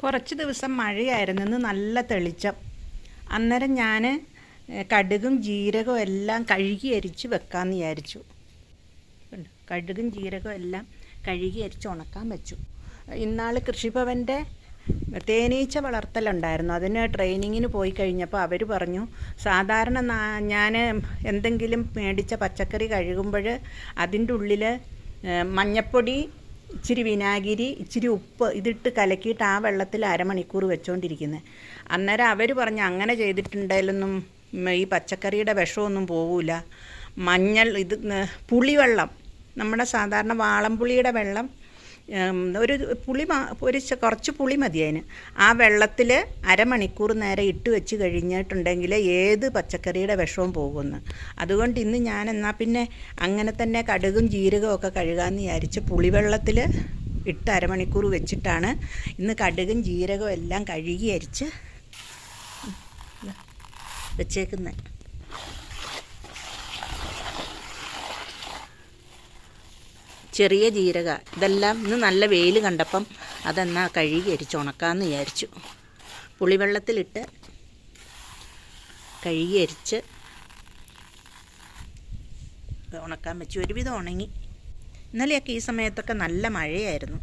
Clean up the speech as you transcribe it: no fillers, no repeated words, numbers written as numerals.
കുറച്ച് ദിവസം മഴയായിരുന്നു. ഇന്ന് നല്ല തെളിച്ചം. അന്നേരം ഞാൻ കടുകും ജീരകവും എല്ലാം കഴുകി അരിച്ച് വെക്കാമെന്ന് വിചാരിച്ചു. കടുകും ജീരകവും എല്ലാം കഴുകി അരിച്ച് ഉണക്കാൻ വെച്ചു. ഇന്നാൾ കൃഷിഭവൻ്റെ തേനീച്ച വളർത്തലുണ്ടായിരുന്നു. അതിന് ട്രെയിനിങ്ങിന് പോയി കഴിഞ്ഞപ്പോൾ അവർ പറഞ്ഞു, സാധാരണ ഞാൻ എന്തെങ്കിലും മേടിച്ച പച്ചക്കറി കഴുകുമ്പോൾ അതിൻ്റെ ഉള്ളിൽ മഞ്ഞപ്പൊടി, ഇച്ചിരി വിനാഗിരി, ഇച്ചിരി ഉപ്പ് ഇതിട്ട് കലക്കിയിട്ട് ആ വെള്ളത്തിൽ അരമണിക്കൂർ വെച്ചുകൊണ്ടിരിക്കുന്നത്. അന്നേരം അവർ പറഞ്ഞു, അങ്ങനെ ചെയ്തിട്ടുണ്ടെങ്കിലൊന്നും ഈ പച്ചക്കറിയുടെ വിഷമൊന്നും പോവില്ല. മഞ്ഞൾ ഇത് പുളിവെള്ളം, നമ്മുടെ സാധാരണ വാളംപുളിയുടെ വെള്ളം, കുറച്ച് പുളി മതി അതിന്. ആ വെള്ളത്തിൽ അരമണിക്കൂർ നേരം ഇട്ട് വെച്ച് കഴിഞ്ഞിട്ടുണ്ടെങ്കിൽ ഏത് പച്ചക്കറിയുടെ വിഷവും പോകുമെന്ന്. അതുകൊണ്ട് ഇന്ന് ഞാൻ എന്നാൽ പിന്നെ അങ്ങനെ തന്നെ കടുകും ജീരകവും ഒക്കെ കഴുകാമെന്ന് വിചാരിച്ച് പുളിവെള്ളത്തിൽ ഇട്ട് അരമണിക്കൂർ വെച്ചിട്ടാണ് ഇന്ന് കടുകും ജീരകവും എല്ലാം കഴുകി അരിച്ച് വെച്ചേക്കുന്നത്. ചെറിയ ജീരക ഇതെല്ലാം ഇന്ന് നല്ല വെയിൽ കണ്ടപ്പം അതെന്നാ കഴുകി അരിച്ച് ഉണക്കാമെന്ന് വിചാരിച്ചു. പുളിവെള്ളത്തിലിട്ട് കഴുകി അരിച്ച് ഉണക്കാൻ വെച്ചു. ഒരുവിധം ഉണങ്ങി. ഇന്നലെയൊക്കെ ഈ സമയത്തൊക്കെ നല്ല മഴയായിരുന്നു.